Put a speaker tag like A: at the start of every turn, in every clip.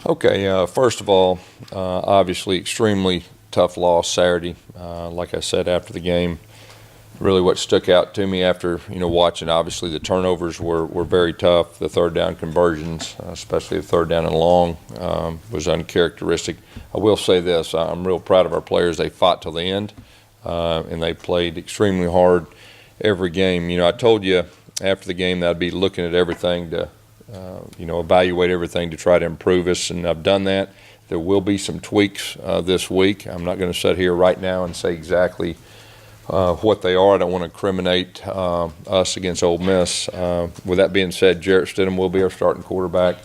A: Okay, first of all, obviously extremely tough loss Saturday. Like I said after the game, really what stuck out to me after watching, obviously the turnovers were very tough. The third down conversions, especially the third down and long, was uncharacteristic. I will say this: I'm real proud of our players. They fought till the end, and they played extremely hard every game. I told you after the game that I'd be looking at everything to evaluate everything to try to improve us, and I've done that. There will be some tweaks this week. I'm not going to sit here right now and say exactly what they are. I don't want to incriminate us against Ole Miss. With that being said, Jarrett Stidham will be our starting quarterback.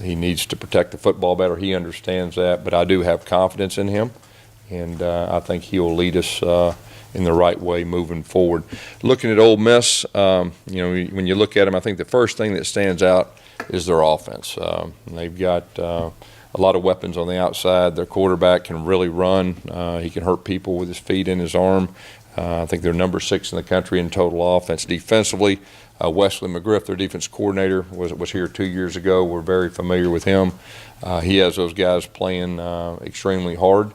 A: He needs to protect the football better. He understands that, but I do have confidence in him, and I think he will lead us in the right way moving forward. Looking at Ole Miss, when you look at them, I think the first thing that stands out is their offense. They've got a lot of weapons on the outside. Their quarterback can really run. He can hurt people with his feet and his arm. I think they're number 6 in the country in total offense. Defensively, Wesley McGriff, their defense coordinator, was here 2 years ago. We're very familiar with him. He has those guys playing extremely hard.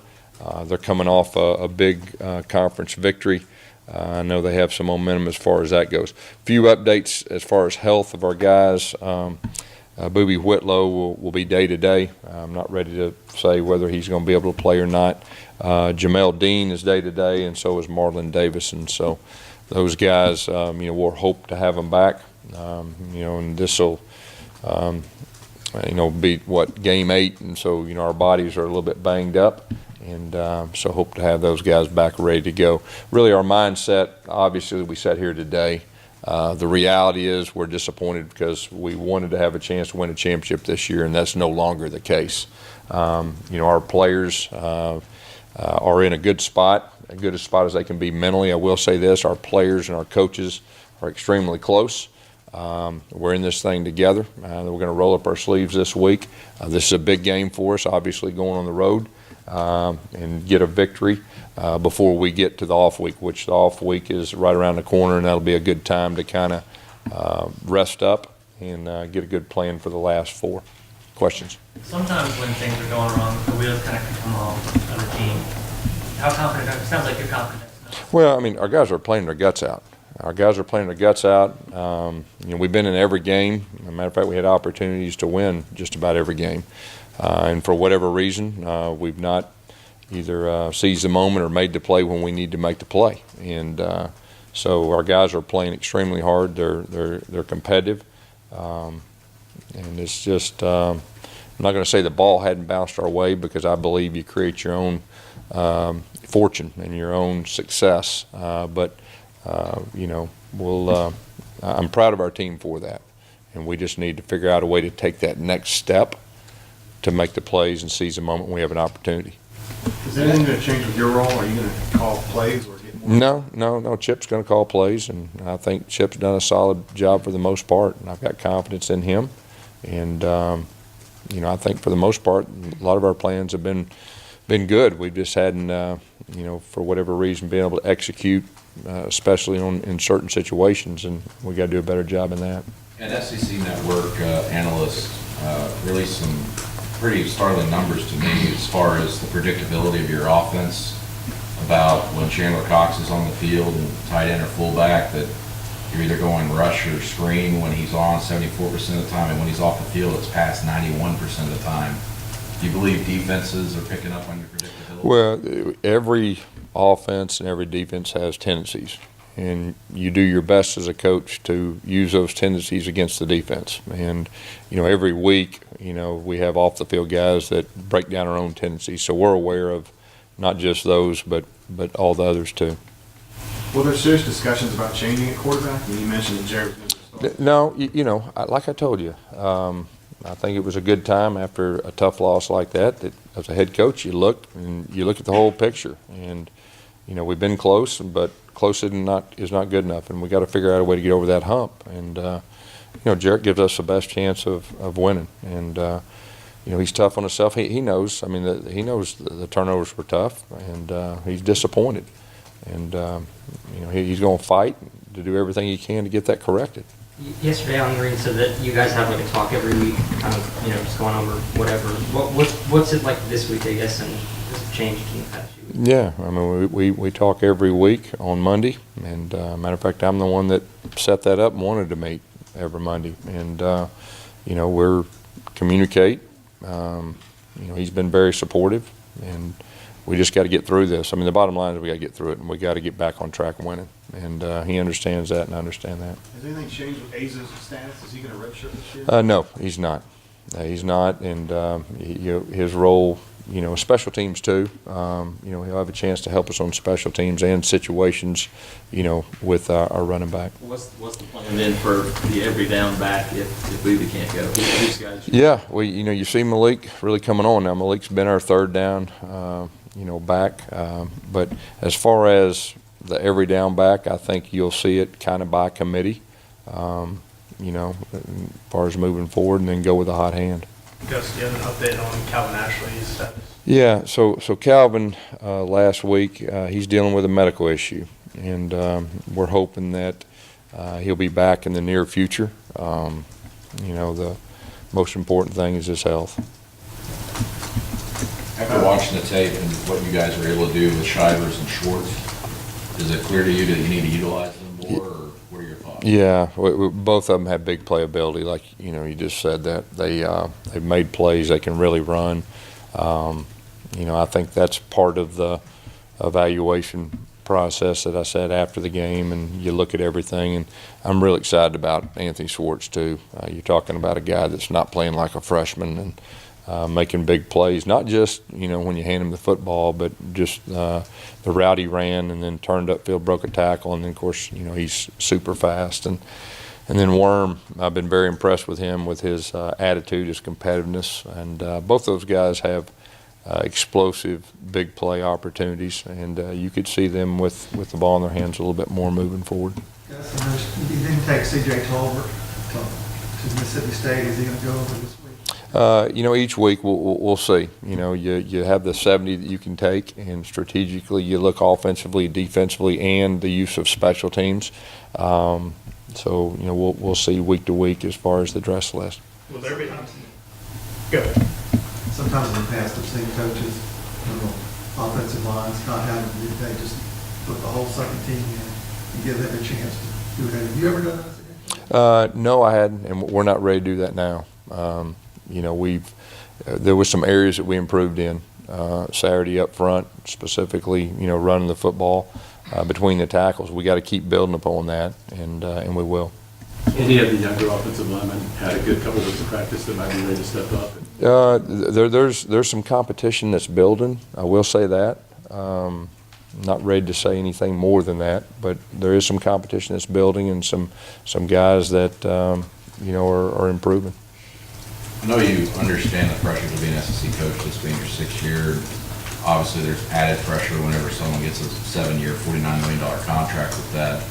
A: They're coming off a big conference victory. I know they have some momentum as far as that goes. Few updates as far as health of our guys. Boobie Whitlow will be day-to-day. I'm not ready to say whether he's going to be able to play or not. Jamel Dean is day-to-day, and so is Marlon Davis. And so those guys, we'll hope to have them back. And this will, be game 8, and so our bodies are a little bit banged up. And so hope to have those guys back ready to go. Really our mindset, obviously, we sat here today. The reality is we're disappointed because we wanted to have a chance to win a championship this year, and that's no longer the case. Our players are in a good spot, as good a spot as they can be mentally. I will say this: our players and our coaches are extremely close. We're in this thing together. We're going to roll up our sleeves this week. This is a big game for us, obviously, going on the road. And get a victory before we get to the off week, which the off week is right around the corner, and that'll be a good time to kind of rest up and get a good plan for the last 4. Questions?
B: Sometimes when things are going wrong, the wheels kind of come off on the team. How confident? It sounds like you're confident.
A: Well, our guys are playing their guts out. We've been in every game. As a matter of fact, we had opportunities to win just about every game. And for whatever reason, we've not either seized the moment or made the play when we need to make the play. And so our guys are playing extremely hard. They're competitive, and it's just I'm not going to say the ball hadn't bounced our way, because I believe you create your own fortune and your own success. But I'm proud of our team for that, and we just need to figure out a way to take that next step to make the plays and seize the moment when we have an opportunity.
C: Is anything going to change with your role? Are you going to call plays or get more?
A: No. Chip's going to call plays, and I think Chip's done a solid job for the most part, and I've got confidence in him. And I think for the most part, a lot of our plans have been good. We've just hadn't, for whatever reason, been able to execute, especially in certain situations, and we got to do a better job in that.
D: And SEC Network analysts released some pretty startling numbers to me as far as the predictability of your offense, about when Chandler Cox is on the field and tight end or fullback, that you're either going rush or screen when he's on 74% of the time, and when he's off the field it's past 91% of the time. Do you believe defenses are picking up on your predictability?
A: Well, every offense and every defense has tendencies, and you do your best as a coach to use those tendencies against the defense. And every week we have off the field guys that break down our own tendencies, so we're aware of not just those but all the others too.
C: Were there serious discussions about changing at quarterback? You mentioned that Jared was going to start.
A: No, like I told you, I think it was a good time after a tough loss like that as a head coach you look at the whole picture. And we've been close, but close is not good enough, and we got to figure out a way to get over that hump. And Jarrett gives us the best chance of winning, and he's tough on himself. He knows. He knows the turnovers were tough, and he's disappointed. And he's going to fight to do everything he can to get that corrected.
E: Yesterday on the green said that you guys have like a talk every week, kind of, just going over whatever. What's it like this week, I guess, and has it changed in the past few weeks?
A: Yeah, I mean, we talk every week on Monday, and matter of fact, I'm the one that set that up and wanted to meet every Monday, and we're communicate. He's been very supportive, and we just got to get through this. I mean, the bottom line is we got to get through it, and we got to get back on track winning. And he understands that, and I understand that.
C: Has anything changed with Aza's status? Is he going to redshirt this year?
A: No, he's not. He's not, and his role, special teams too. He'll have a chance to help us on special teams and situations, with our running back.
F: What's the plan then for the every down back if Booby can't go? These guys.
A: Yeah, you see Malik really coming on now. Malik's been our third down, back. But as far as the every down back, I think you'll see it kind of by committee, as far as moving forward, and then go with a hot hand.
G: Gus, do you have an update on Calvin Ashley's status?
A: Yeah, so Calvin, last week, he's dealing with a medical issue, and we're hoping that he'll be back in the near future. The most important thing is his health.
D: After watching the tape and what you guys were able to do with Shivers and Schwartz, is it clear to you that you need to utilize them more, or what are your thoughts?
A: Yeah, both of them have big playability. Like you just said that they've made plays. They can really run. I think that's part of the evaluation process that I said after the game, and you look at everything. And I'm really excited about Anthony Schwartz too. You're talking about a guy that's not playing like a freshman and making big plays, not just when you hand him the football, but just the route he ran and then turned upfield, broke a tackle, and then of course he's super fast. And then Worm, I've been very impressed with him, with his attitude, his competitiveness, and both those guys have explosive big play opportunities, and you could see them with the ball in their hands a little bit more moving forward.
H: Gus, you didn't take C.J. Tolbert to Mississippi State. Is he going to go over this week?
A: Each week we'll see. You have the 70 that you can take, and strategically you look offensively, defensively, and the use of special teams. We'll see week to week as far as the dress list.
G: Will there be? Go.
H: Sometimes in the past I've seen coaches, offensive lines not having to, they just put the whole second team in and give them a chance to do it. Have you ever done that?
A: No, I hadn't, and we're not ready to do that now. There was some areas that we improved in Saturday up front, specifically, running the football between the tackles. We got to keep building upon that, and we will.
I: Any of the younger offensive linemen had a good couple weeks of practice that might be ready to step up?
A: There's some competition that's building. I will say that. Not ready to say anything more than that, but there is some competition that's building, and some guys that are improving.
D: I know you understand the pressure to be an SEC coach, this being your 6th year. Obviously, there's added pressure whenever someone gets a 7-year, $49 million contract with that.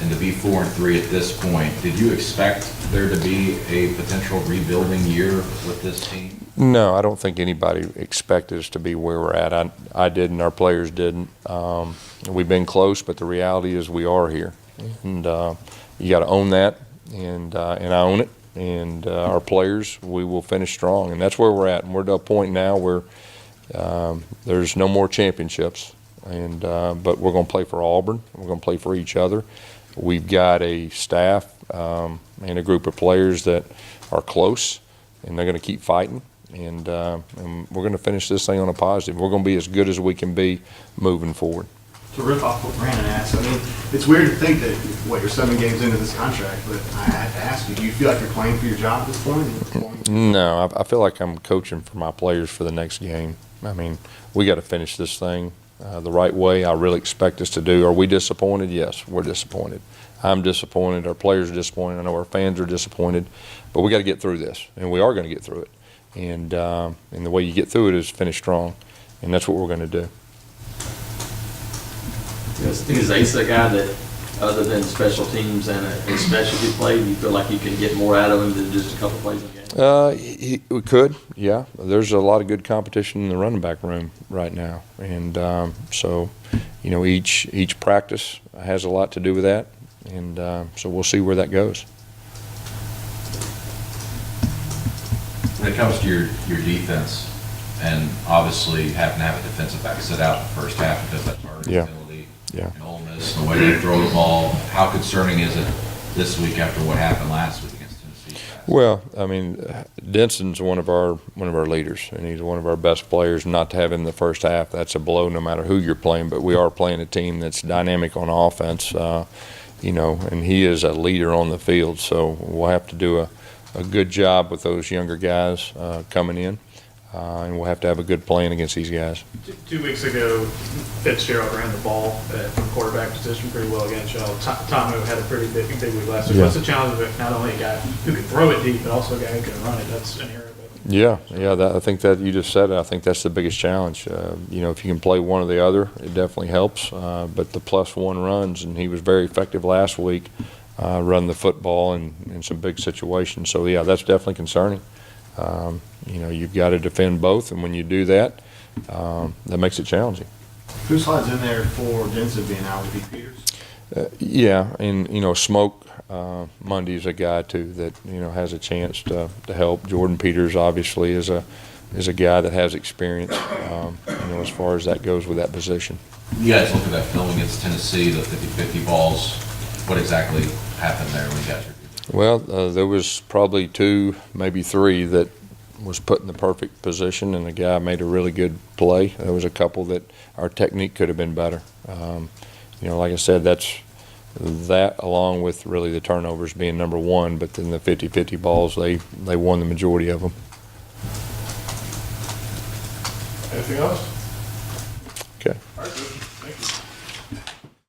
D: And to be 4-3 at this point, did you expect there to be a potential rebuilding year with this team?
A: No, I don't think anybody expected us to be where we're at. I didn't, our players didn't. We've been close, but the reality is we are here. And you got to own that, and I own it. And our players, we will finish strong, and that's where we're at. And we're to a point now where there's no more championships, and but we're going to play for Auburn. We're going to play for each other. We've got a staff and a group of players that are close, and they're going to keep fighting. And we're going to finish this thing on a positive. We're going to be as good as we can be moving forward.
C: To rip off what Brandon asked, I mean, it's weird to think that, you're 7 games into this contract, but I have to ask you, do you feel like you're playing for your job at this point?
A: No, I feel like I'm coaching for my players for the next game. I mean, we got to finish this thing the right way. I really expect us to do. Are we disappointed? Yes, we're disappointed. I'm disappointed. Our players are disappointed. I know our fans are disappointed, but we got to get through this, and we are going to get through it. And the way you get through it is finish strong, and that's what we're going to do.
F: Is Ace a guy that, other than special teams and a specialty play, you feel like you can get more out of him than just a couple plays a game?
A: We could, yeah. There's a lot of good competition in the running back room right now, and each practice has a lot to do with that, and so we'll see where that goes.
D: When it comes to your defense, and obviously having to have a defensive back sit out the first half because of that targeting
A: Yeah.
D: penalty,
A: Yeah.
D: and Ole Miss, the way they throw the ball, how concerning is it this week after what happened last week against Tennessee?
A: Well, I mean, Denson's one of our leaders, and he's one of our best players. Not to have him in the first half, that's a blow no matter who you're playing, but we are playing a team that's dynamic on offense, and he is a leader on the field, so we'll have to do a good job with those younger guys coming in, and we'll have to have a good plan against these guys.
G: 2 weeks ago, Fitzgerald ran the ball from quarterback position pretty well against y'all. Tomo had a pretty big week last week.
A: Yeah.
G: What's the challenge of it? Not only a guy who can throw it deep, but also a guy who can run it. That's an area.
A: Yeah, I think that you just said it. I think that's the biggest challenge. If you can play one or the other, it definitely helps. But the +1 runs, and he was very effective last week, run the football in some big situations. So, yeah, that's definitely concerning. You've got to defend both, and when you do that, that makes it challenging.
C: Who slides in there for Denson being out? Would be Peters?
A: Yeah, and Smoke Mundy's a guy too that has a chance to help. Jordan Peters obviously is a guy that has experience, as far as that goes with that position.
D: You guys look at that film against Tennessee, the 50-50 balls. What exactly happened there when you guys reviewed it?
A: Well, there was probably 2, maybe 3 that was put in the perfect position, and the guy made a really good play. There was a couple that our technique could have been better. Like I said, that along with really the turnovers being number 1, but then the 50-50 balls, they won the majority of them.
C: Anything else?